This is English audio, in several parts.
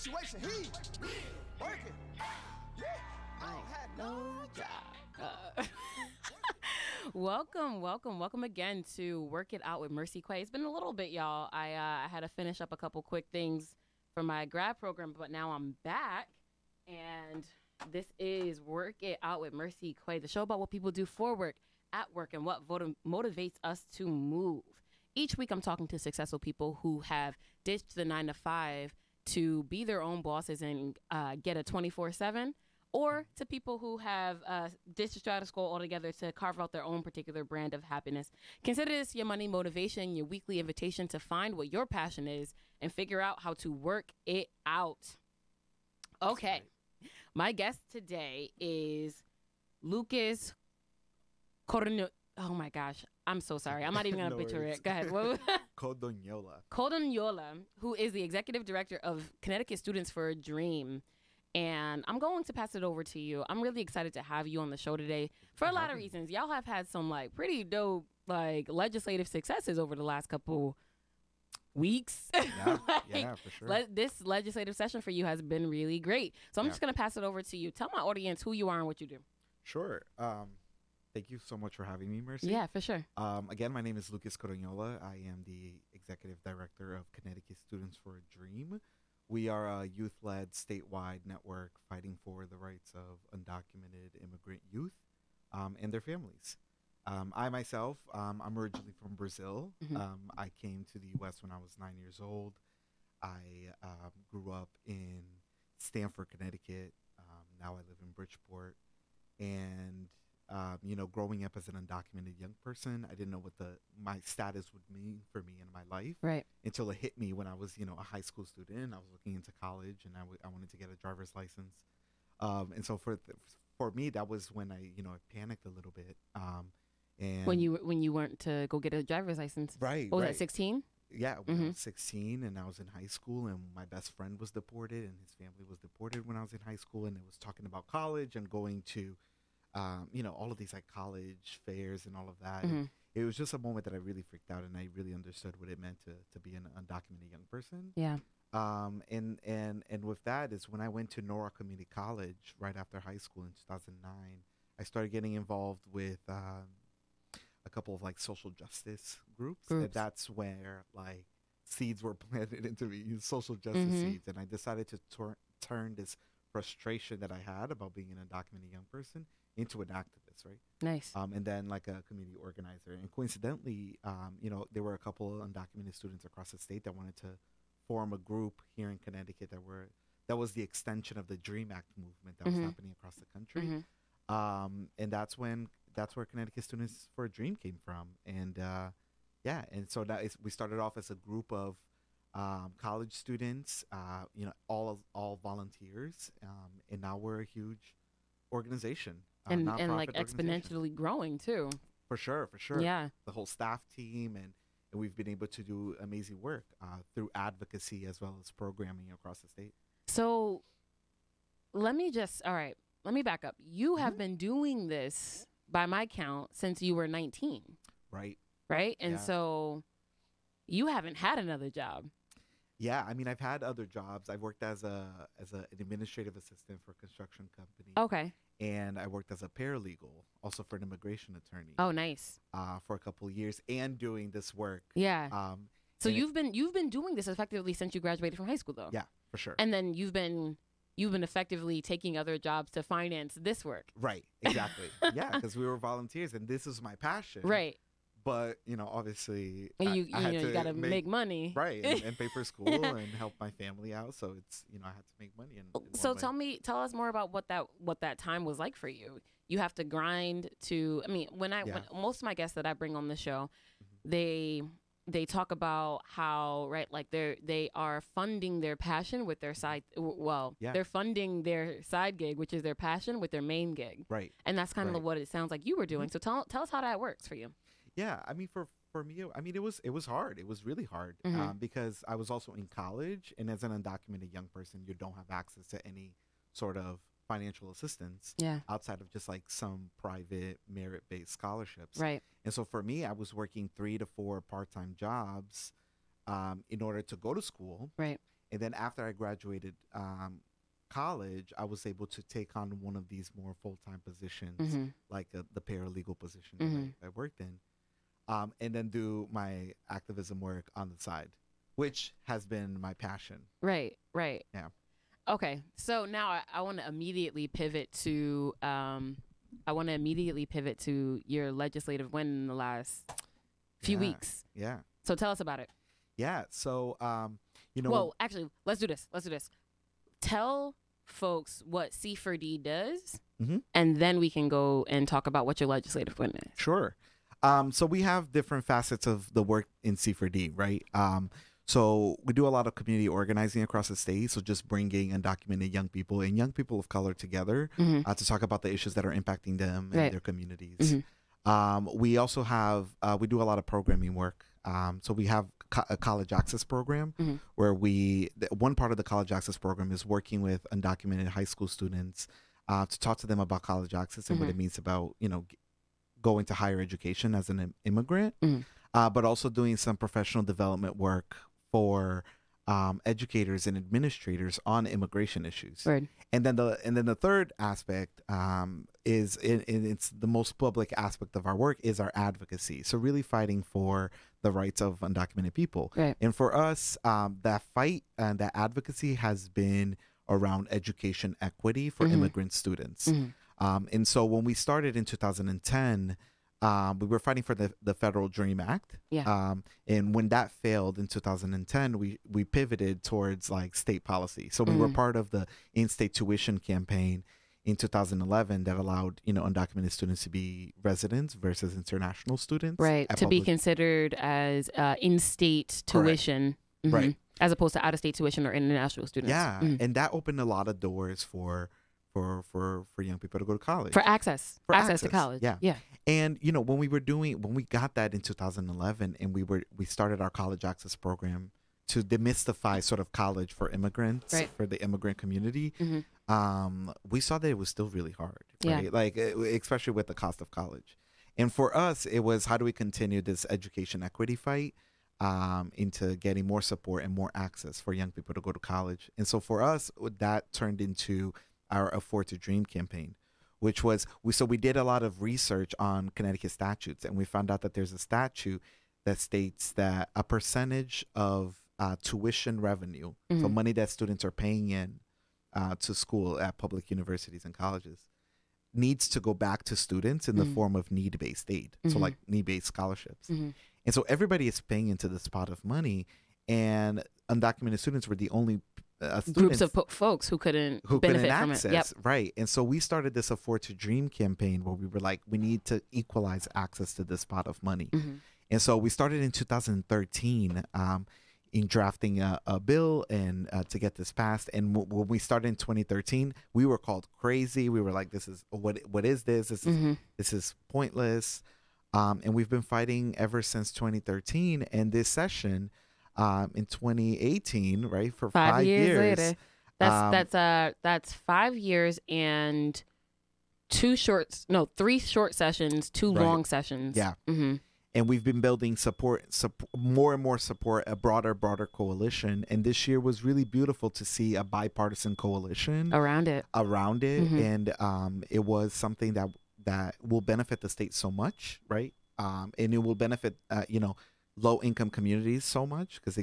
situation. He working. Yeah, I don't have no job. Welcome again to Work It Out with Mercy QUAYE. It's been a little bit, y'all. I had to finish up a couple quick things for my grad program, but now I'm back, and this is Work It Out with Mercy QUAYE, the show about what people do for work, at work, and what motivates us to move. Each week, I'm talking to successful people who have ditched the 9-to-5 to be their own bosses and get a 24/7, or to people who have ditched out of school altogether to carve out their own particular brand of happiness. Consider this your money motivation, your weekly invitation to find what your passion is and figure out how to work it out. Okay. My guest today is Lucas Codognolla. Oh my gosh. I'm so sorry. I'm not even going to No butcher worries. it. Go ahead. Codognolla. Codognolla, who is the executive director of Connecticut Students for a Dream. And I'm going to pass it over to you. I'm really excited to have you on the show today for a lot of reasons. Y'all have had some pretty dope legislative successes over the last couple weeks. Yeah, for sure. This legislative session for you has been really great. So I'm just going to pass it over to you. Tell my audience who you are and what you do. Sure. Thank you so much for having me, Mercy. Yeah, for sure. Again, my name is Lucas Codognolla. I am the executive director of Connecticut Students for a Dream. We are a youth-led statewide network fighting for the rights of undocumented immigrant youth and their families. I myself, I'm originally from Brazil. I came to the U.S. when I was 9 years old. I grew up in Stamford, Connecticut. Now I live in Bridgeport. And growing up as an undocumented young person, I didn't know what my status would mean for me in my life. Right. Until it hit me when I was, a high school student. And I was looking into college, and I wanted to get a driver's license. And so for me, that was when I panicked a little bit. And When you went to go get a driver's license. right, What was right. that, 16? Yeah, when I was 16 and I was in high school, and my best friend was deported and his family was deported when I was in high school, and it was talking about college and going to all of these college fairs and all of that. And it was just a moment that I really freaked out, and I really understood what it meant to be an undocumented young person. Yeah. And with that is when I went to Nora Community College right after high school in 2009. I started getting involved with a couple of social justice groups. And that's where seeds were planted into me, social justice seeds. And I decided to turn this frustration that I had about being an undocumented young person into an activist, right? Nice. And then a community organizer. And coincidentally, there were a couple of undocumented students across the state that wanted to form a group here in Connecticut that was the extension of the DREAM Act movement that was happening across the country. And that's where Connecticut Students for a Dream came from. And and so we started off as a group of college students, all volunteers, and now we're a huge organization, and nonprofit exponentially growing too. For sure. Yeah. The whole staff team, and we've been able to do amazing work through advocacy as well as programming across the state. So let me back up. You have been doing this, by my count, since you were 19. Right? And so you haven't had another job. Yeah, I mean, I've had other jobs. I've worked as an administrative assistant for a construction company. Okay. And I worked as a paralegal, also for an immigration attorney. Oh, nice. For a couple of years, and doing this work. Yeah. So you've been doing this effectively since you graduated from high school, though. Yeah, for sure. And then you've been effectively taking other jobs to finance this work. Right. Exactly. Yeah, because we were volunteers, and this is my passion. Right. But obviously, you got to make money, right, and pay for school and help my family out. So it's I had to make money. So tell us more about what that time was like for you. You have to grind to. I mean, when most of my guests that I bring on the show, they talk about how they are funding their passion with their side. They're funding their side gig, which is their passion, with their main gig. Right. And that's kind of what it sounds like you were doing. So tell us how that works for you. Yeah, I mean, for me, I mean, it was hard. It was really hard because I was also in college, and as an undocumented young person, you don't have access to any sort of financial assistance outside of just some private merit-based scholarships. Right. And so for me, I was working 3 to 4 part-time jobs in order to go to school. Right. And then after I graduated college, I was able to take on one of these more full-time positions, like the paralegal position that I worked in, and then do my activism work on the side, which has been my passion. Right. Yeah. Okay, so now I want to immediately pivot to your legislative win in the last few weeks. Yeah. So tell us about it. Yeah. So Well, actually, let's do this. Tell folks what C4D does, and then we can go and talk about what your legislative win is. Sure. So we have different facets of the work in C4D, right? So we do a lot of community organizing across the state. So just bringing undocumented young people and young people of color together to talk about the issues that are impacting them and their communities. We also have, we do a lot of programming work. So we have a college access program where one part of the college access program is working with undocumented high school students to talk to them about college access and what it means about, going to higher education as an immigrant, but also doing some professional development work for educators and administrators on immigration issues. Right. And then the third aspect is it's the most public aspect of our work is our advocacy. So really fighting for the rights of undocumented people. Right. And for us, that fight and that advocacy has been around education equity for immigrant students. And so when we started in 2010, we were fighting for the Federal Dream Act. Yeah. And when that failed in 2010, we pivoted towards like state policy. So we were part of the in-state tuition campaign in 2011 that allowed, undocumented students to be residents versus international students. Right. To be considered as in-state tuition. Right. As opposed to out-of-state tuition or international students. Yeah. And that opened a lot of doors for young people to go to college. For access to college. Yeah. And when we got that in 2011 and we started our college access program to demystify sort of college for immigrants, for the immigrant community, we saw that it was still really hard, right? Like especially with the cost of college. And for us, it was how do we continue this education equity fight into getting more support and more access for young people to go to college. And so for us, that turned into our Afford to Dream campaign, which was we did a lot of research on Connecticut statutes, and we found out that there's a statute that states that a percentage of tuition revenue, so money that students are paying in to school at public universities and colleges, needs to go back to students in the form of need-based aid, so like need-based scholarships. And so everybody is paying into this pot of money, and undocumented students were the only groups of folks who couldn't benefit from access, it. Yep. Right. And so we started this Afford to Dream campaign where we were like, we need to equalize access to this pot of money. And so we started in 2013 in drafting a bill and to get this passed. And when we started in 2013, we were called crazy. We were like, this is what is this? This is pointless. And we've been fighting ever since 2013. And this session in 2018, right, for 5 years later. That's 5 years and 3 short sessions, 2 long sessions. Yeah. And we've been building more and more support, a broader coalition. And this year was really beautiful to see a bipartisan coalition around it. And it was something that will benefit the state so much, right? And it will benefit, low income communities so much because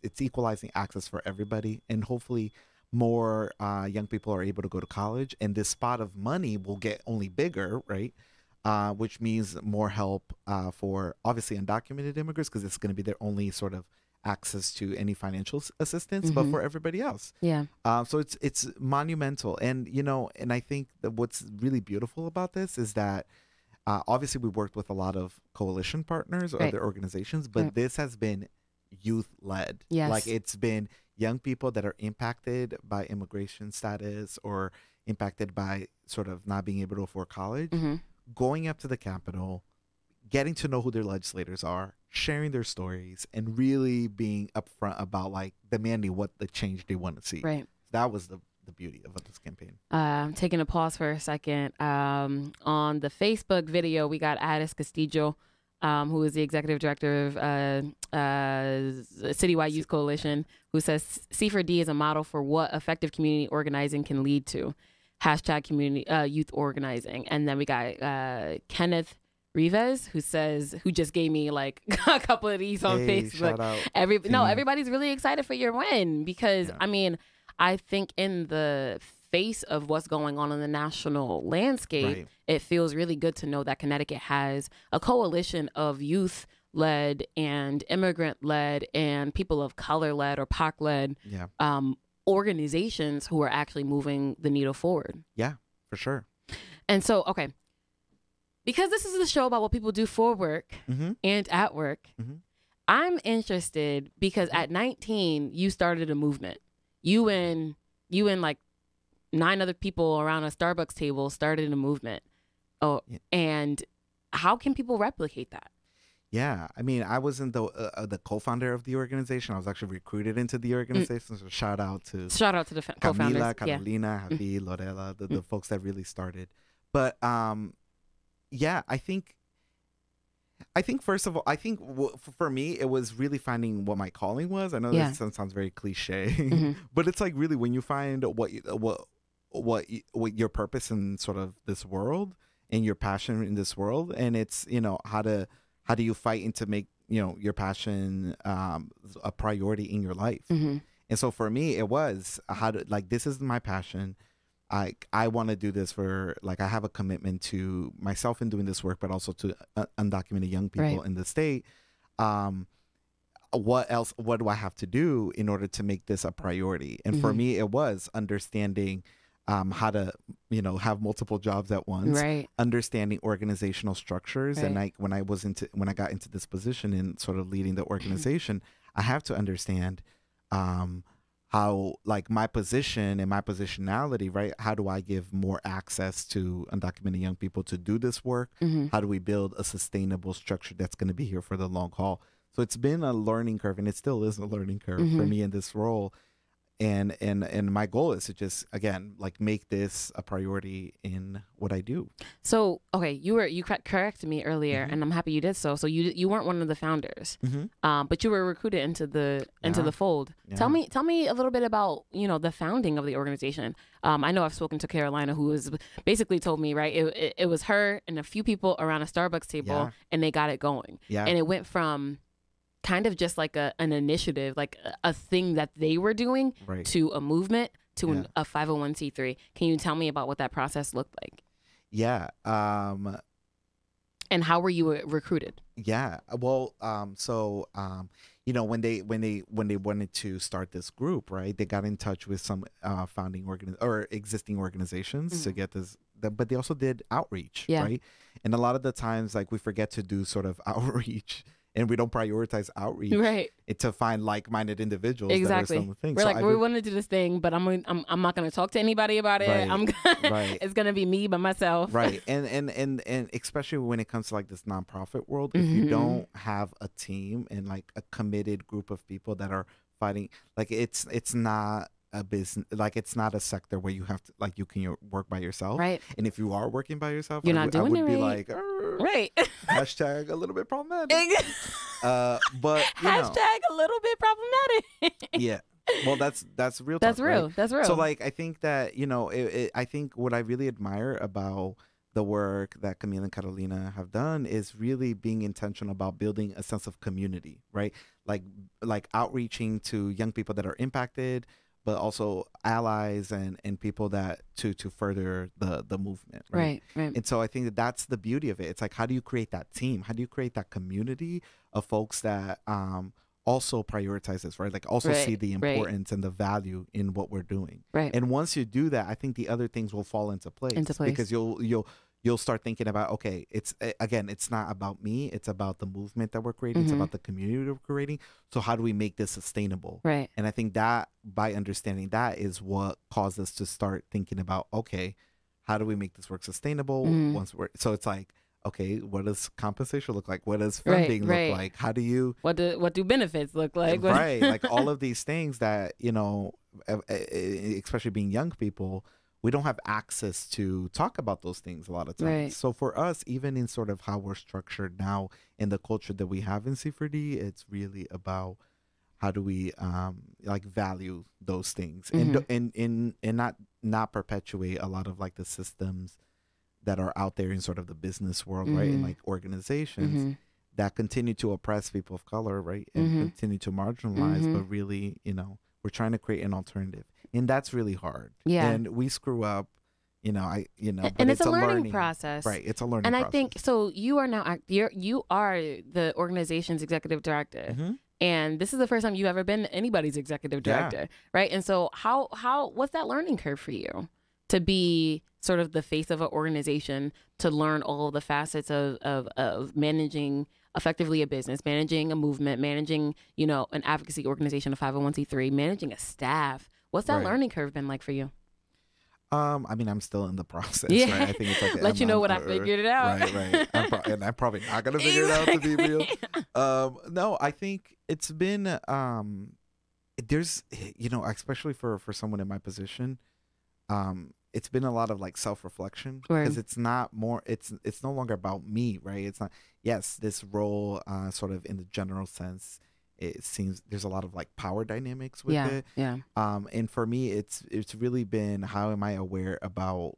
it's equalizing access for everybody, and hopefully more young people are able to go to college, and this pot of money will get only bigger, right? Which means more help for obviously undocumented immigrants because it's going to be their only sort of access to any financial assistance, but for everybody else. Yeah. So it's monumental, and and I think that what's really beautiful about this is that obviously we worked with a lot of coalition partners or other organizations, but this has been youth led. Yes. Like it's been young people that are impacted by immigration status or impacted by sort of not being able to afford college, going up to the Capitol, getting to know who their legislators are, sharing their stories, and really being upfront about like demanding what the change they want to see. Right. That was the beauty of this campaign. Taking a pause for a second. On the Facebook video, we got Addis Castillo who is the executive director of Citywide Youth Coalition, who says C4D is a model for what effective community organizing can lead to. Hashtag community youth organizing. And then we got Kenneth Rivas, who just gave me like a couple of these on Facebook. Shout out. Everybody's really excited for your win because I mean, I think in the face of what's going on in the national landscape, it feels really good to know that Connecticut has a coalition of youth-led and immigrant-led and people of color-led or POC-led organizations who are actually moving the needle forward. Yeah, for sure. And so, okay, because this is the show about what people do for work and at work, I'm interested because at 19, you started a movement. You and like 9 other people around a Starbucks table started a movement. And how can people replicate that? Yeah, I mean, I wasn't the co-founder of the organization. I was actually recruited into the organization. So shout out to the co-founders. Camila, Carolina, Javi, Lorela, the folks that really started. But yeah, I think first of all, for me, it was really finding what my calling was. I know this sounds very cliche, but it's like really when you find what your purpose in sort of this world and your passion in this world, and it's, you know, how do you fight and to make, you know, your passion a priority in your life. And so for me, it was this is my passion. I want to do this for, like, I have a commitment to myself in doing this work, but also to undocumented young people in the state. What do I have to do in order to make this a priority? And for me, it was understanding how to, you know, have multiple jobs at once, understanding organizational structures. And when I got into this position and sort of leading the organization, I have to understand how, like, my position and my positionality, right? How do I give more access to undocumented young people to do this work? How do we build a sustainable structure that's going to be here for the long haul? So it's been a learning curve, and it still is a learning curve for me in this role. And my goal is to just, again, like, make this a priority in what I do. So, okay, you corrected me earlier, and I'm happy you did so. So you weren't one of the founders, but you were recruited into the fold. Tell me a little bit about, you know, the founding of the organization. I know I've spoken to Carolina, who has basically told me, right, it was her and a few people around a Starbucks table, and they got it going. And it went from kind of just like an initiative, like a thing that they were doing, to a movement, to a 501c3. Can you tell me about what that process looked like? Yeah. And how were you recruited? Yeah. Well, you know, when they wanted to start this group, right, they got in touch with some founding existing organizations to get this, but they also did outreach, right? And a lot of the times, like, we forget to do sort of outreach, and we don't prioritize outreach to find like-minded individuals. Exactly. That are some we're like, we want to do this thing, but I'm not going to talk to anybody about it. It's going to be me by myself. Right. And especially when it comes to, like, this nonprofit world, if you don't have a team and, like, a committed group of people that are fighting, like, it's not a business, like, it's not a sector where you have to, like, you can work by yourself. Right. And if you are working by yourself, you're not doing it right. I would be like, hashtag a little bit problematic. But hashtag a little bit problematic. Yeah. Well, that's real. That's talk, real. Right? That's real. So, like, I think that, you know, I think what I really admire about the work that Camila and Carolina have done is really being intentional about building a sense of community, right? Like outreaching to young people that are impacted, but also allies and people that to further the movement. Right. And so I think that's the beauty of it. It's like, how do you create that team? How do you create that community of folks that also prioritize this, right? Like, also see the importance and the value in what we're doing. Right. And once you do that, I think the other things will fall into place. Because you'll start thinking about, okay, it's not about me. It's about the movement that we're creating. It's about the community we're creating. So how do we make this sustainable? Right. And I think that by understanding that is what caused us to start thinking about, okay, how do we make this work sustainable? So it's like, okay, what does compensation look like? What does funding look like? How do you... What do benefits look like? Right. Like, all of these things that, you know, especially being young people, we don't have access to talk about those things a lot of times. Right. So for us, even in sort of how we're structured now in the culture that we have in C4D, it's really about how do we like value those things and not perpetuate a lot of like the systems that are out there in sort of the business world, right? And like organizations that continue to oppress people of color, right? And continue to marginalize, but really, you know, we're trying to create an alternative. And that's really hard. Yeah. And we screw up, but and it's a learning process. Right. It's a learning and process. I think, so you are now, you are the organization's executive director. And this is the first time you've ever been anybody's executive director, right? And so what's that learning curve for you to be sort of the face of an organization, to learn all of the facets of managing effectively a business, managing a movement, managing, you know, an advocacy organization, a 501c3, managing a staff? What's that learning curve been like for you? I mean, I'm still in the process, Yeah. right? I think it's like Let you know what I figured it out. Right. I'm probably not gonna figure it out, to be real. No, I think it's been there's, you know, especially for someone in my position, it's been a lot of like self-reflection, because it's not more, it's no longer about me, right? It's not, yes, this role sort of in the general sense, it seems there's a lot of like power dynamics with it. Yeah. And for me, it's really been, how am I aware about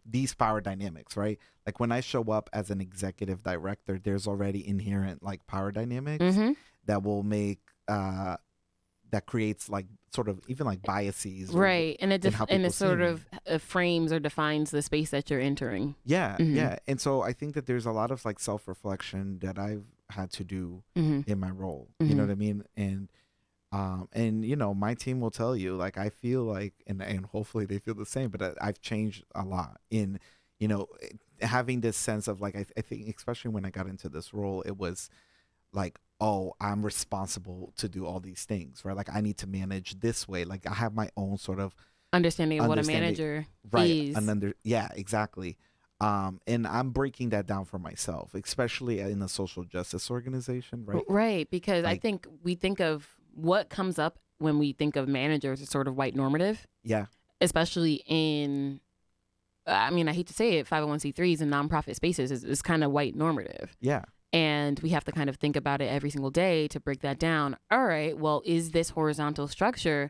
these power dynamics, right? Like when I show up as an executive director, there's already inherent like power dynamics that will make that creates like sort of even like biases, right? And it sort of frames or defines the space that you're entering. Yeah. And so I think that there's a lot of like self-reflection that I've had to do in my role. You know what I mean? And you know, my team will tell you, like, I feel like, and hopefully they feel the same, but I've changed a lot in, you know, having this sense of like, I think especially when I got into this role, it was like, oh, I'm responsible to do all these things, right? Like I need to manage this way. Like I have my own sort of understanding of what a manager is. Yeah, exactly. And I'm breaking that down for myself, especially in a social justice organization, right? Right, because like, I think we think of what comes up when we think of managers as sort of white normative. Yeah. Especially in, I mean, I hate to say it, 501c3s and nonprofit spaces is kind of white normative. Yeah. And we have to kind of think about it every single day to break that down. All right, well, is this horizontal structure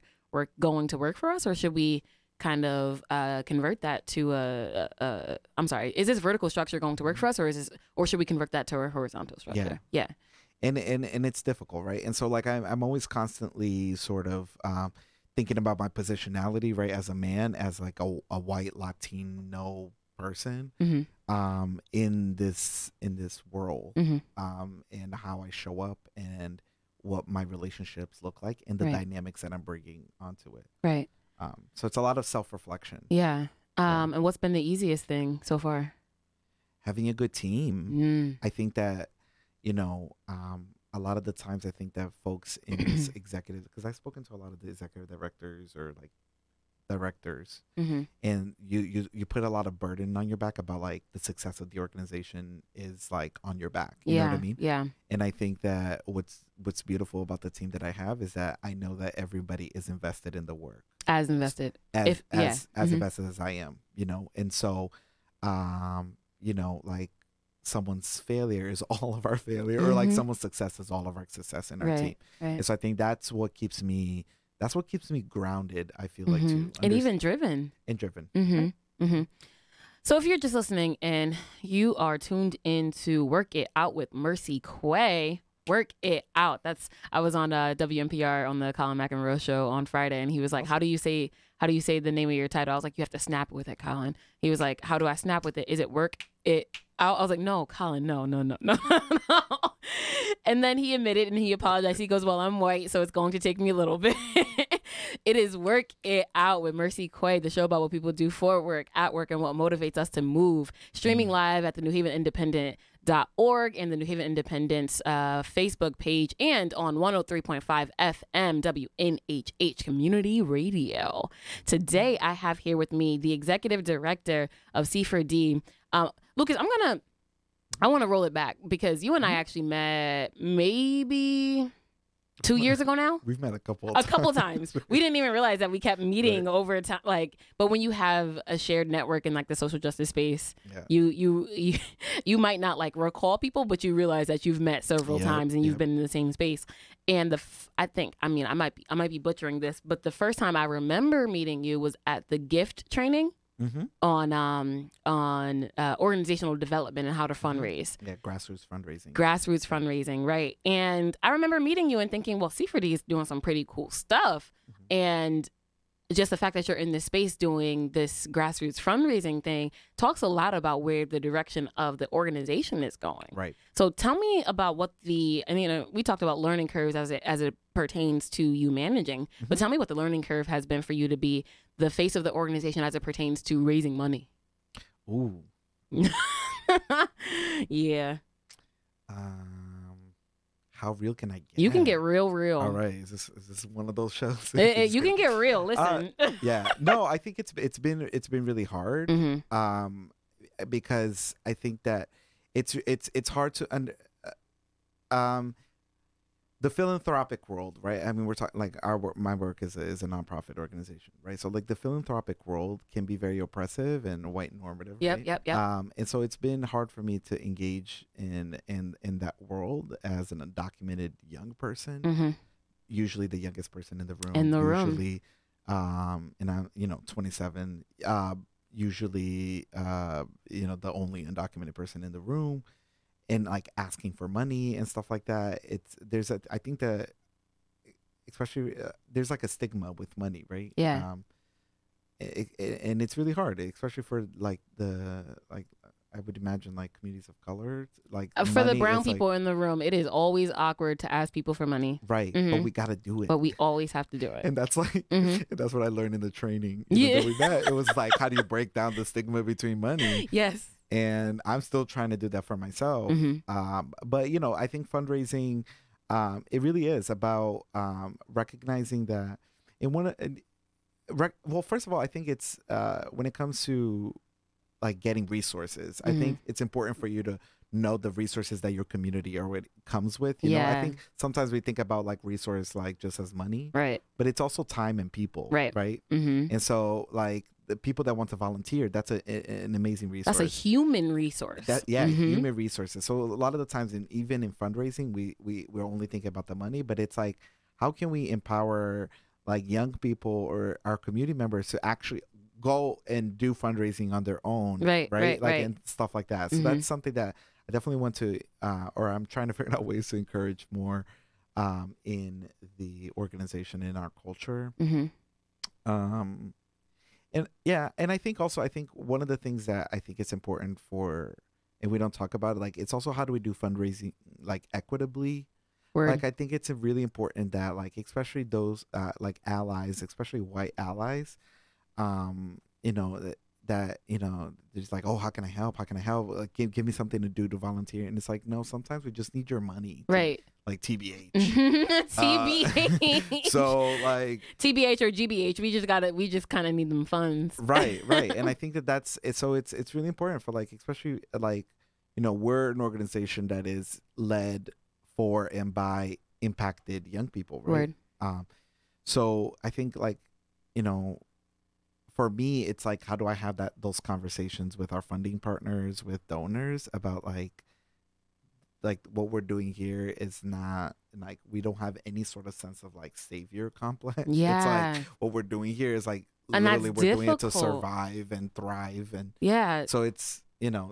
going to work for us, or should we kind of convert that to is this vertical structure going to work for us, or should we convert that to a horizontal structure? Yeah. And it's difficult, right? And so like I'm always constantly sort of thinking about my positionality, right, as a man, as like a white Latino person in this world, and how I show up and what my relationships look like and the dynamics that I'm bringing onto it. Right. So it's a lot of self-reflection. Yeah. And what's been the easiest thing so far? Having a good team. I think that, you know, a lot of the times I think that folks in this executive, because I've spoken to a lot of the executive directors or like directors, and you put a lot of burden on your back about like the success of the organization is like on your back. You know what I mean? Yeah. And I think that what's beautiful about the team that I have is that I know that everybody is invested in the work. As invested. As invested as I am, you know? And so, you know, like someone's failure is all of our failure, or like someone's success is all of our success in our team. Right. And so I think that's what keeps me grounded, I feel like, too. And even driven. So if you're just listening and you are tuned into Work It Out with Mercy QUAYE, work it out. I was on WNPR on the Colin McEnroe show on Friday, and he was like, how do you say the name of your title? I was like, you have to snap with it, Colin. He was like, how do I snap with it? Is it work it out? I was like, no, Colin, no. And then he admitted and he apologized. He goes, well, I'm white, so it's going to take me a little bit. It is Work It Out with Mercy QUAYE, the show about what people do for work, at work, and what motivates us to move. Streaming live at the New Haven Independent.org and the New Haven Independent's Facebook page, and on 103.5 FM WNHH Community Radio. Today, I have here with me the Executive Director of C4D. Lucas, I want to roll it back because you and I actually met maybe 2 years ago now. We've met a couple times. We didn't even realize that we kept meeting over time. Like, but when you have a shared network in like the social justice space, you might not like recall people, but you realize that you've met several times and you've been in the same space. And I might be butchering this, but the first time I remember meeting you was at the gift training. On organizational development and how to fundraise. Yeah, grassroots fundraising, right. And I remember meeting you and thinking, well, C4D is doing some pretty cool stuff. And just the fact that you're in this space doing this grassroots fundraising thing talks a lot about where the direction of the organization is going. Right. So tell me about what we talked about learning curves as it pertains to you managing, but tell me what the learning curve has been for you to be the face of the organization as it pertains to raising money. Ooh. Yeah. How real can I get? You can get real. All right. Is this one of those shows? You can get real. Listen. Yeah. No, I think it's been really hard. Because I think that it's hard to the philanthropic world, right? I mean, we're talking like my work is a nonprofit organization, right? So like the philanthropic world can be very oppressive and white normative. Yep. And so it's been hard for me to engage in that world as an undocumented young person. Usually the youngest person in the room. Usually, and I'm 27. Usually, the only undocumented person in the room. And like asking for money and stuff like that. I think that especially there's like a stigma with money, right? Yeah. And it's really hard, especially for like I would imagine like communities of color, like for the brown people in the room, it is always awkward to ask people for money. Right. But we got to do it. But we always have to do it. And that's like, that's what I learned in the training. That we met. It was like, how do you break down the stigma between money? Yes. And I'm still trying to do that for myself. But, I think fundraising, it really is about recognizing that first of all, I think it's when it comes to like getting resources, I think it's important for you to know the resources that your community already comes with. You know, I think sometimes we think about like resource like just as money, right? But it's also time and people, right? And so like the people that want to volunteer, that's an amazing resource. That's a human resource. Human resources. So a lot of the times, even in fundraising, we're only thinking about the money, but it's like, how can we empower like young people or our community members to actually go and do fundraising on their own, right? And stuff like that. So that's something that I definitely want to, or I'm trying to figure out ways to encourage more in the organization, in our culture. And I think one of the things that I think is important and we don't talk about it, like it's also how do we do fundraising like equitably. Like I think it's really important that like especially those like allies, especially white allies, that there's like, oh, how can I help? Like, give me something to do to volunteer. And it's like, no, sometimes we just need your money, right? Like TBH. TBH. So like TBH or GBH, we just kind of need them funds. Right. And I think that's it. So it's really important for like, especially like, we're an organization that is led for and by impacted young people, right? So I think like, for me, it's like, how do I have those conversations with our funding partners, with donors about like what we're doing here is not like, we don't have any sort of sense of like savior complex. Yeah. It's like what we're doing here is like, literally we're doing it to survive and thrive. And so it's,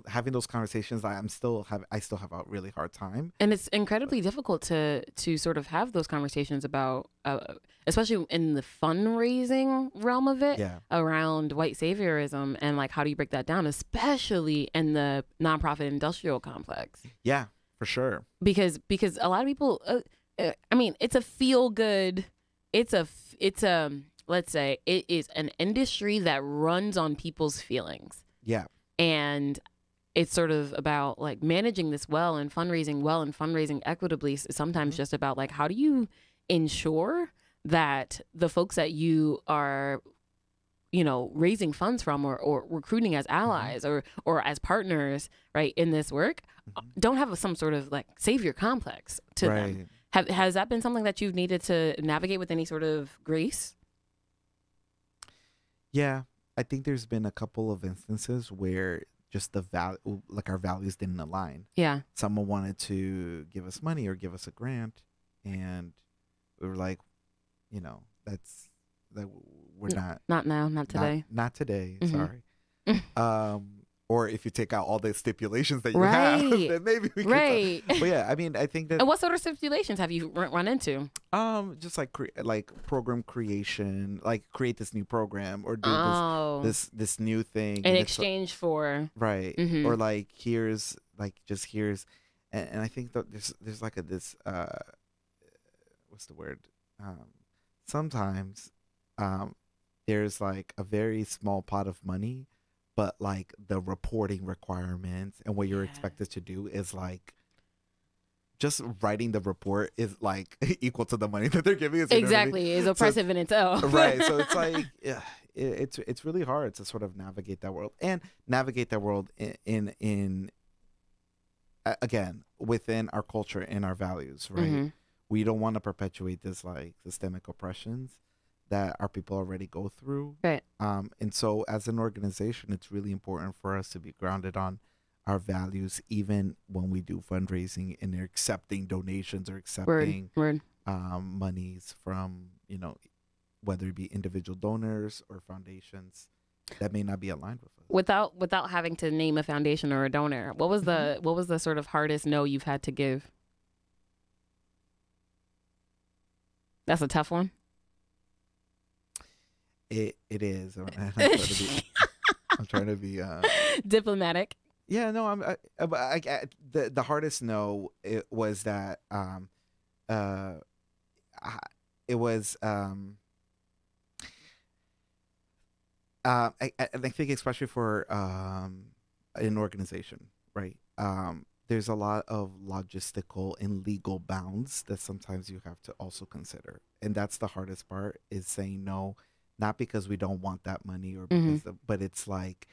having those conversations, I still have a really hard time. And it's incredibly difficult to sort of have those conversations about, especially in the fundraising realm of it, around white saviorism and like, how do you break that down, especially in the nonprofit industrial complex? Yeah, for sure. Because a lot of people, I mean, it's a feel good, it's a let's say it is an industry that runs on people's feelings. Yeah. And it's sort of about like managing this well and fundraising equitably. Sometimes just about like, how do you ensure that the folks that you are, raising funds from or recruiting as allies or as partners, right, in this work, don't have some sort of like savior complex to them. Has that been something that you've needed to navigate with any sort of grace? Yeah, I think there's been a couple of instances where just like our values didn't align. Yeah. Someone wanted to give us money or give us a grant, and we were like, that's that we're not now, not today. not today. Mhm. Sorry. Or if you take out all the stipulations that you Right. have, then maybe we can. Right. But yeah, I mean, I think that And what sort of stipulations have you run into? just like like program creation, like create this new program or do Oh, this new thing in and it's exchange for right, Mhm. or like here's and I think that there's like this what's the word, sometimes there's like a very small pot of money, but like the reporting requirements and what you're Yeah. expected to do is like just writing the report is like equal to the money that they're giving us. You know what I mean? exactly is oppressive in itself. Right. So it's like, yeah, it's really hard to sort of navigate that world and navigate that world again within our culture and our values. Right. Mhm. We don't want to perpetuate this like systemic oppressions that our people already go through. Right. And so as an organization, it's really important for us to be grounded on our values, even when we do fundraising and they're accepting donations or accepting Word. monies from, whether it be individual donors or foundations that may not be aligned with us. Without having to name a foundation or a donor, what was Mm-hmm. the sort of hardest no you've had to give? That's a tough one. It is. I'm trying to be Diplomatic. yeah, no, the hardest no it was that it was I think especially for an organization, right? There's a lot of logistical and legal bounds that sometimes you have to also consider, and that's the hardest part is saying no, not because we don't want that money or Mhm. because but it's like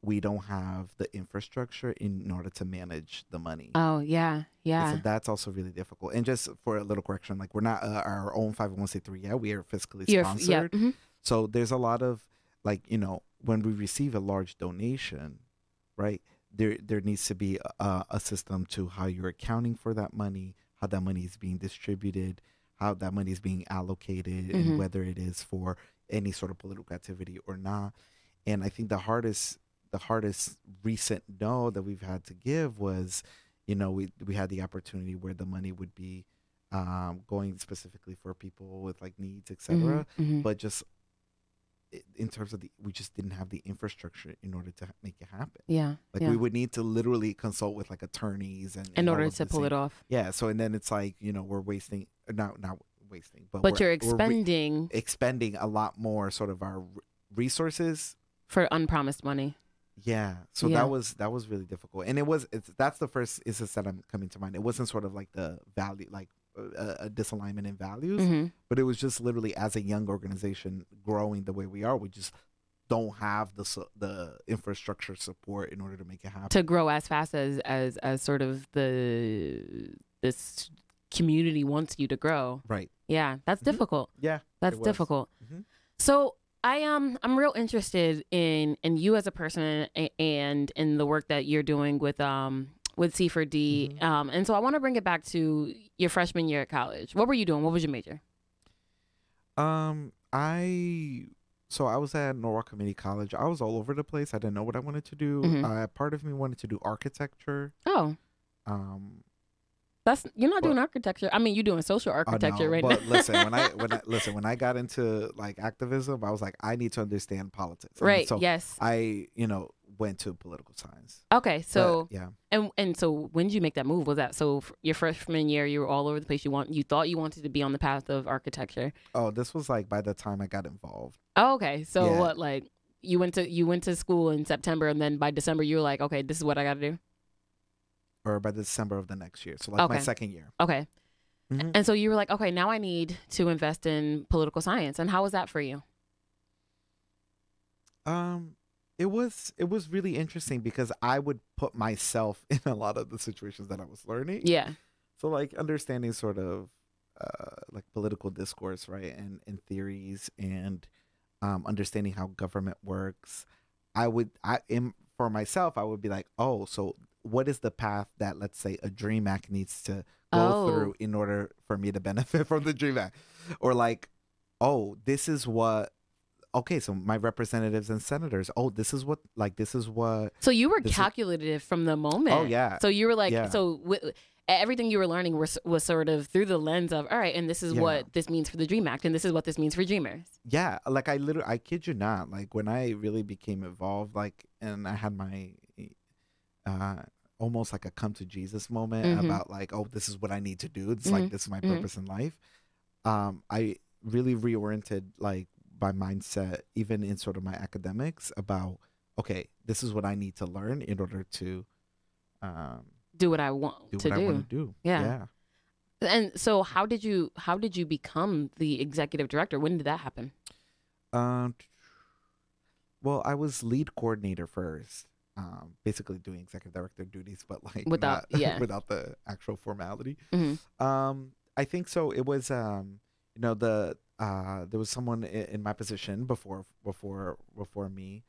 we don't have the infrastructure in order to manage the money. Oh yeah, And yeah. so that's also really difficult. And just for a little correction, like we're not our own 501c3 yet. We are fiscally Yeah. sponsored. Mhm. So there's a lot of like, when we receive a large donation, right? There needs to be a system to how you're accounting for that money, how that money is being distributed, how that money is being allocated, Mhm. and whether it is for any sort of political activity or not. And I think the hardest recent no that we've had to give was, we had the opportunity where the money would be going specifically for people with like needs, etc. Mhm. But just in terms of we just didn't have the infrastructure in order to make it happen. Yeah. Like yeah. we would need to literally consult with like attorneys In all order of to this pull thing. it off. Yeah. So and then it's like we're wasting not wasting, but But you're we're expending a lot more sort of our resources. for unpromised money. Yeah. So Yeah. that was really difficult, and that's the first instance that I'm coming to mind. It wasn't sort of like the value like a disalignment in values, Mhm. but it was just literally as a young organization growing the way we are, we just don't have the infrastructure support in order to make it happen. To grow as fast as sort of this community wants you to grow. Right. Yeah, that's Mhm. difficult. Yeah. That's it was. difficult. Mhm. So I'm real interested in you as a person and in the work that you're doing with C4D. Mhm. And so I want to bring it back to your freshman year at college. What were you doing? What was your major? I was at Norwalk Community College. I was all over the place. I didn't know what I wanted to do. Mhm. Part of me wanted to do architecture. Oh, Um, you're not But- doing architecture. I mean, you're doing social architecture right but now. listen, when I got into like activism, I was like, I need to understand politics. And Right. So yes. I, went to political science. Okay. But, So yeah. and so when did you make that move? Was that your freshman year? You were all over the place. You thought you wanted to be on the path of architecture. Oh, this was like by the time I got involved. Oh, okay. So Yeah. what, like you went to school in September, and then by December you were like, okay, this is what I got to do. Or by December of the next year. So like my Okay. second year. Okay. Mhm. And so you were like, okay, now I need to invest in political science. And how was that for you? It was really interesting because I would put myself in a lot of the situations that I was learning. Yeah. So like understanding sort of like political discourse, right, and theories, and understanding how government works. For myself, I would be like, oh, so what is the path that, let's say, a Dream Act needs to go through in order for me to benefit from the Dream Act? Or like, oh, this is what, okay, so my representatives and senators, oh, this is what, So you were calculative from the moment. Oh, yeah. So you were like, Yeah. everything you were learning was sort of through the lens of, all right, and this is what this means for the Dream Act, and this is what this means for Dreamers. Yeah, like I kid you not, like when I really became involved, like, and I had my almost like a come to Jesus moment about like, oh, this is what I need to do. It's like, this is my purpose in life. I really reoriented like my mindset, even in sort of my academics, about, okay, this is what I need to learn in order to do what I want to do. Yeah. And so how did you become the executive director? When did that happen? Well, I was lead coordinator first, basically doing executive director duties, but like without without the actual formality. Mm-hmm. I think so. It was there was someone in my position before me,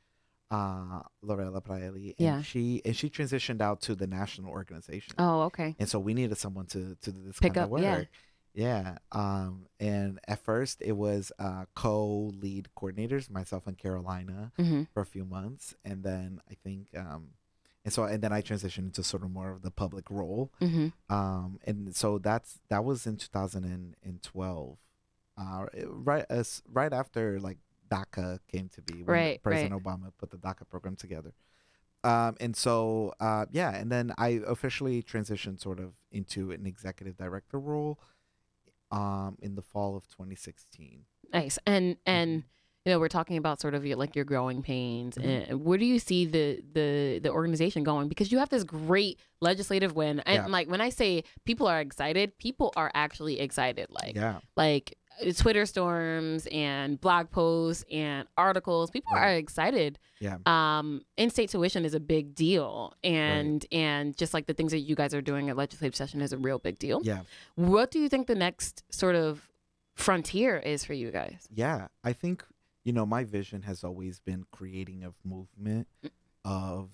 Lorella Praeli, and she transitioned out to the national organization. Oh, okay. And so we needed someone to do this Pick kind up, of work. Yeah. And at first it was co-lead coordinators, myself and Carolina, for a few months, and then I think and then I transitioned into sort of more of the public role. And so that was in 2012, right after like DACA came to be, when President Obama put the DACA program together. And so, and then I officially transitioned sort of into an executive director role in the fall of 2016. Nice. And we're talking about sort of your growing pains. And where do you see the organization going? Because you have this great legislative win. And like when I say people are excited, people are actually excited. Like Twitter storms and blog posts and articles. People are excited. In-state tuition is a big deal, and just like the things that you guys are doing at legislative session is a real big deal. What do you think the next sort of frontier is for you guys? I think my vision has always been creating a movement of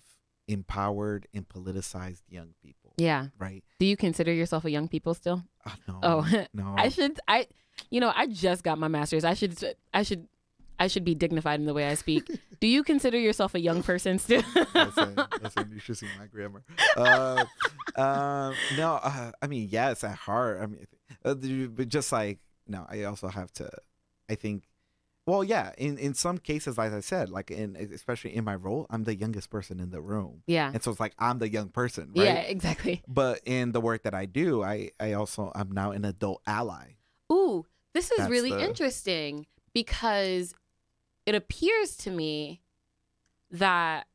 empowered and politicized young people. Right. Do you consider yourself a young people still? No. No. I just got my master's. I should be dignified in the way I speak. Do you consider yourself a young person still? Listen, you should see my grammar. No, I mean, yes, at heart. I mean, but just like, no, I also have to, I think, well, yeah, in some cases, like I said, like especially in my role, I'm the youngest person in the room. And so it's like, I'm the young person, right? Yeah, exactly. But in the work that I do, I'm now an adult ally. Ooh, this is really interesting, because it appears to me that,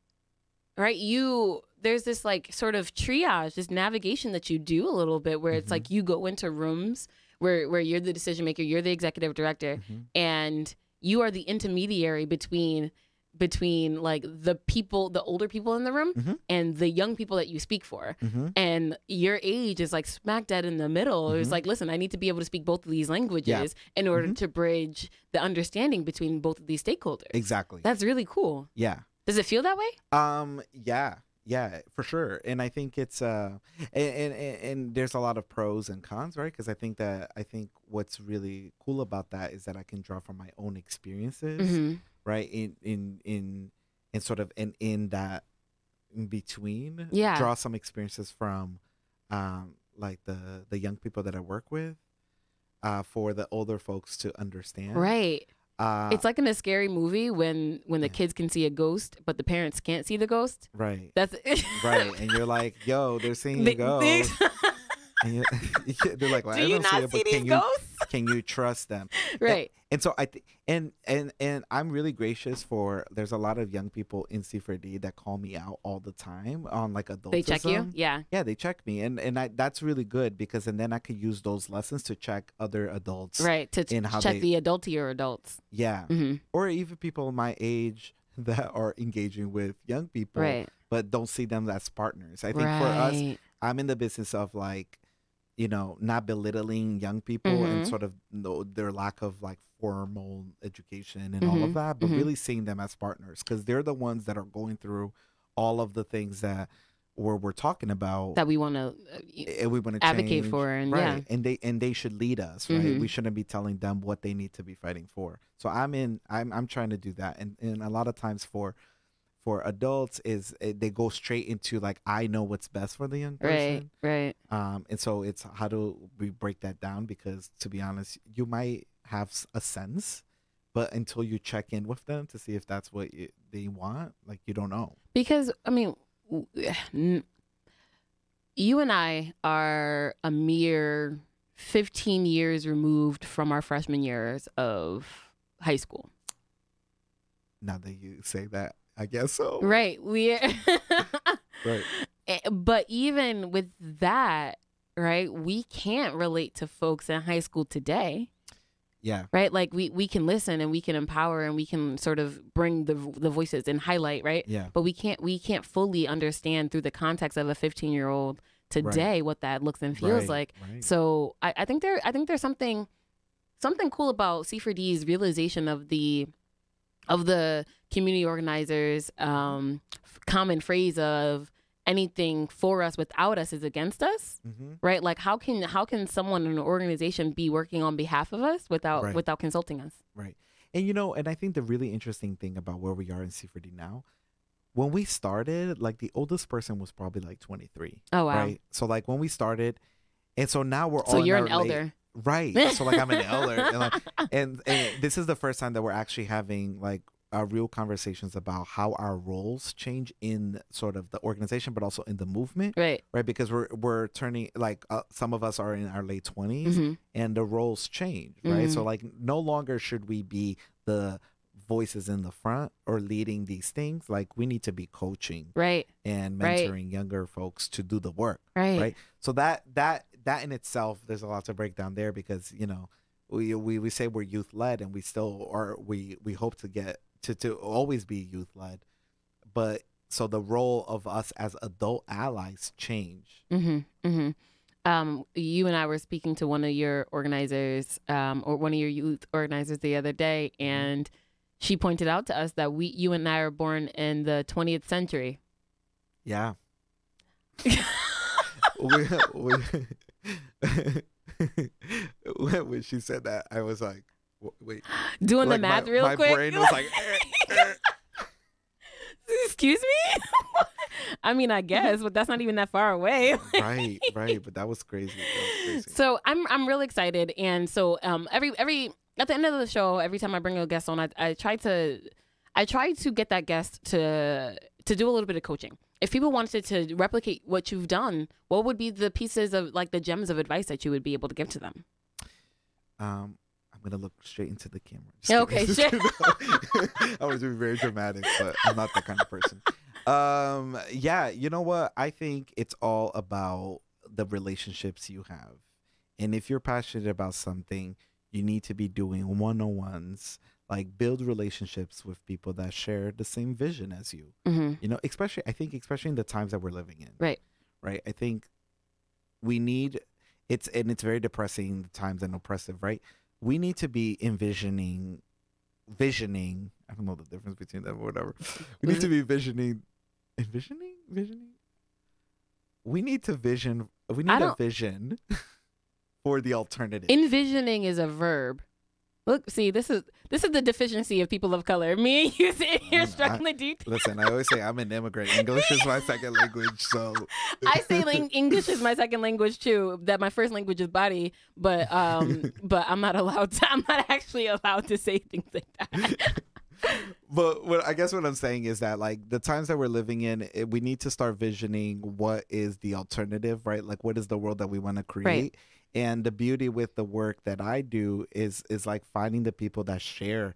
there's this like sort of triage, this navigation that you do a little bit, where it's like you go into rooms where you're the decision maker, you're the executive director, and you are the intermediary between like the older people in the room and the young people that you speak for. And your age is like smack dead in the middle. It's like, listen, I need to be able to speak both of these languages in order to bridge the understanding between both of these stakeholders. Exactly. That's really cool. Yeah. Does it feel that way? Yeah, for sure. And I think it's and there's a lot of pros and cons, right? Because I think what's really cool about that is that I can draw from my own experiences, right? In sort of in that in between, draw some experiences from like the young people that I work with, for the older folks to understand. Right. It's like in a scary movie when the kids can see a ghost, but the parents can't see the ghost. Right. That's right. And you're like, yo, they're seeing a ghost. And they're like, well, do I you don't not see it, but these ghosts? Can you trust them? Right. And so and I'm really gracious for, there's a lot of young people in C4D that call me out all the time on like adultism. They check you? Yeah. Yeah, they check me. And that's really good, because then I could use those lessons to check other adults. Right. To check the adultier adults. Yeah. Or even people my age that are engaging with young people, but don't see them as partners. I think for us, I'm in the business of like not belittling young people and Mhm. sort of their lack of like formal education and all of that, but Mhm. really seeing them as partners because they're the ones that are going through all of the things that we're talking about that we want to and we want to advocate change, for, and right? And they should lead us, right? Mhm. We shouldn't be telling them what they need to be fighting for. So I'm trying to do that, and a lot of times for adults is they go straight into like I know what's best for the young right, person. right. And so it's how do we break that down? Because to be honest, you might have a sense, but until you check in with them to see if that's what they want, like you don't know. Because I mean, you and I are a mere 15 years removed from our freshman years of high school. Now that you say that, I guess so. Right. Right. But even with that, right, we can't relate to folks in high school today. Yeah. Right. Like we can listen and we can empower and we can sort of bring the voices and highlight. Right. Yeah. But we can't fully understand through the context of a 15-year-old today what that looks and feels like. Right. So I think there's something cool about C4D's realization of the community organizers common phrase of anything for us without us is against us. Right? Like how can someone in an organization be working on behalf of us without consulting us? Right. And and I think the really interesting thing about where we are in C4D now, when we started, like the oldest person was probably like 23. Oh wow. Right. So like when we started, and so now we're all So you're in an our elder. Right. So like I'm an elder, and this is the first time that we're actually having like real conversations about how our roles change in sort of the organization, but also in the movement. Right. Right. Because we're turning like some of us are in our late 20s, and the roles change. Right. So like no longer should we be the voices in the front or leading these things. Like we need to be coaching. Right. And mentoring younger folks to do the work. Right. So that in itself, there's a lot to break down there because we say we're youth led and we still are. We hope to get to always be youth led, but so the role of us as adult allies change. You and I were speaking to one of your organizers, or one of your youth organizers the other day, and she pointed out to us that you and I are born in the 20th century. Yeah. When she said that, I was like, wait. Doing the math real quick. My brain was like, excuse me? I mean, I guess, but that's not even that far away. Right. But that was crazy. So I'm really excited. And so every at the end of the show, every time I bring a guest on, I try to get that guest to do a little bit of coaching. If people wanted to replicate what you've done, what would be the pieces of like the gems of advice that you would be able to give to them? I'm gonna look straight into the camera. Okay, sure. I was being very dramatic, but I'm not that kind of person. Yeah, you know what? I think it's all about the relationships you have, and if you're passionate about something, you need to be doing one-on-ones. Like build relationships with people that share the same vision as you. Especially in the times that we're living in. Right. I think we need it's very depressing times and oppressive, right? We need to be visioning. I don't know the difference between them or whatever. We need to be envisioning. We need to vision. We need a vision for the alternative. Envisioning is a verb. Look, see, this is the deficiency of people of color. Me and you sitting here struggling to Listen, I always say I'm an immigrant. English is my second language, so I say English is my second language too. That my first language is body, but I'm not actually allowed to say things like that. But I guess what I'm saying is that like the times that we're living in, we need to start visioning what is the alternative, right? Like what is the world that we want to create. Right. And the beauty with the work that I do is like finding the people that share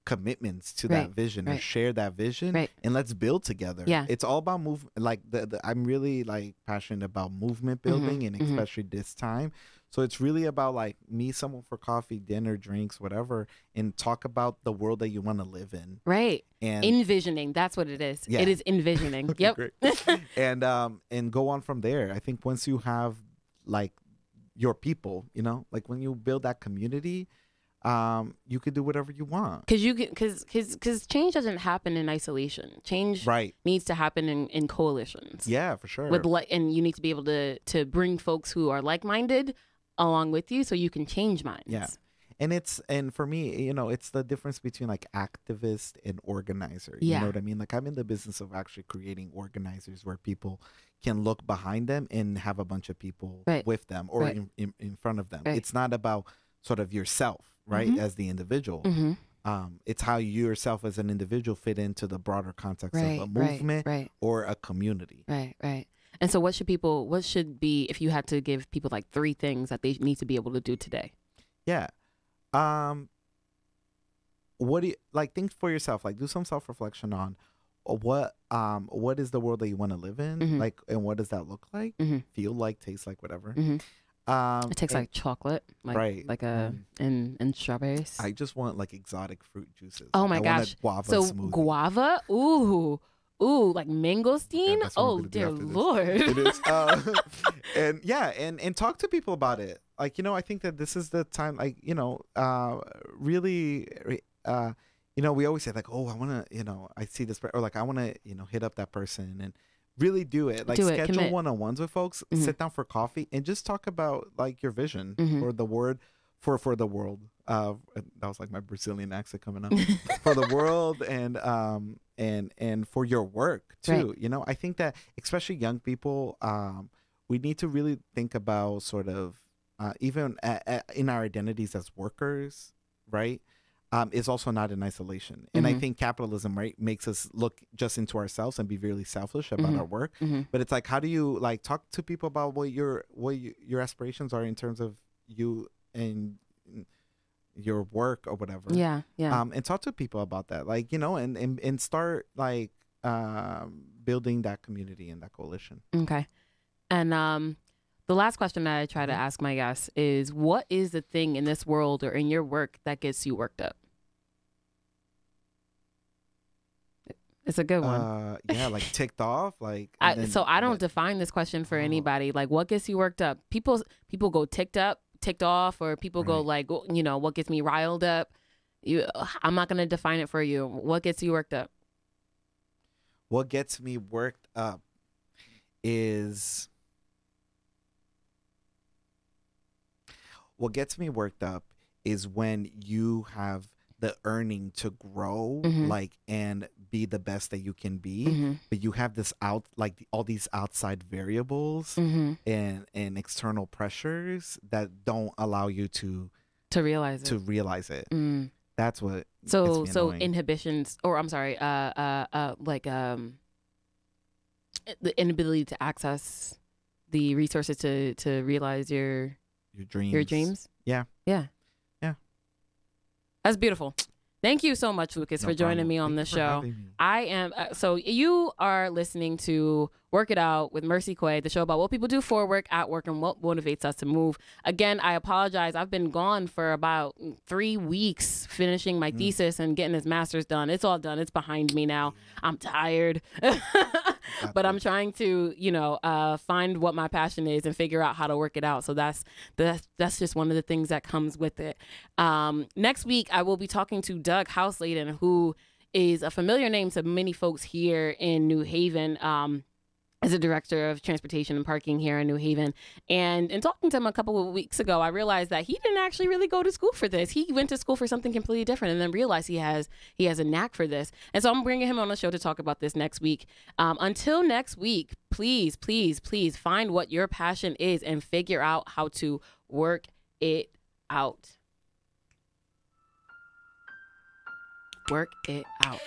commitments to that vision or share that vision, and let's build together. Yeah, it's all about movement. Like I'm really like passionate about movement building, and especially this time. So it's really about like meet someone for coffee, dinner, drinks, whatever, and talk about the world that you want to live in. Right. And envisioning, that's what it is. Yeah. It is envisioning. Okay, yep. Great. And go on from there. I think once you have like your people, you know, like when you build that community, you could do whatever you want. Because change doesn't happen in isolation. Change Right. needs to happen in coalitions. Yeah, for sure. And you need to be able to bring folks who are like-minded along with you so you can change minds. Yeah. And for me, you know, it's the difference between like activist and organizer. Yeah. You know what I mean? Like I'm in the business of actually creating organizers where people can look behind them and have a bunch of people Right. with them or Right. in front of them. Right. It's not about sort of yourself, right, Mhm. as the individual. Mm-hmm. It's how you yourself as an individual fit into the broader context of a movement or a community. Right. And so what should be, if you had to give people like 3 things that they need to be able to do today? Yeah. What do you like? Think for yourself. Like, do some self-reflection on what is the world that you want to live in, Mhm. like, and what does that look like, Mhm. feel like, taste like, whatever. Mhm. It tastes and- like chocolate, right, and strawberries. I just want like exotic fruit juices. Oh Like, my I want a gosh! guava So smoothie. guava, ooh, like mangosteen. that's what we're Oh gonna do dear after this. Lord! It is, and yeah, and talk to people about it. Like, you know, I think that this is the time. Like, you know, really, you know, we always say like, oh, I want to, you know, I see this, or like I want to, you know, hit up that person and really do it. Like, schedule commit. one-on-ones with folks, Mhm. sit down for coffee, and just talk about like your vision Mhm. for the word, for the world. That was like my Brazilian accent coming up. For the world and for your work too. Right. You know, I think that especially young people, we need to really think about sort of even in our identities as workers, right? Is also not in isolation. And I Mhm. think capitalism, right, makes us look just into ourselves and be really selfish about Mhm. our work. Mhm. But it's like, how do you like talk to people about what your aspirations are in terms of you and your work or whatever. Yeah. And talk to people about that, like, you know, and start like building that community and that coalition. Okay. And the last question that I try to Mhm. ask my guests is, what is the thing in this world or in your work that gets you worked up? It's a good one. Yeah, like ticked off, like. So I don't define this question for Oh. anybody. Like, what gets you worked up? People go ticked off, or people go Right. like, you know, what gets me riled up? I'm not gonna define it for you. What gets you worked up? What gets me worked up is. What gets me worked up is when you have the earning to grow, Mhm. like, and be the best that you can be, Mm-hmm. but you have this all these outside variables Mm-hmm. and external pressures that don't allow you to To realize it. realize it. That's what So gets me annoying. inhibitions, or I'm sorry, the inability to access the resources to realize your dreams. Yeah. That's beautiful. Thank you so much, Lucas, No for joining problem. me on Thank the you for show. having me. I am so you are listening to Work It Out with Mercy QUAYE, the show about what people do for work, at work, and what motivates us to move. Again, I apologize. I've been gone for about 3 weeks finishing my thesis and getting this master's done. It's all done. It's behind me now. I'm tired. But I'm trying to, you know, find what my passion is and figure out how to work it out. So that's just one of the things that comes with it. Next week, I will be talking to Doug Houseleden, who is a familiar name to many folks here in New Haven. As a director of transportation and parking here in New Haven. And in talking to him a couple of weeks ago, I realized that he didn't actually really go to school for this. He went to school for something completely different, and then realized he has a knack for this. And so I'm bringing him on the show to talk about this next week. Until next week, please, please, please find what your passion is and figure out how to work it out. Work it out.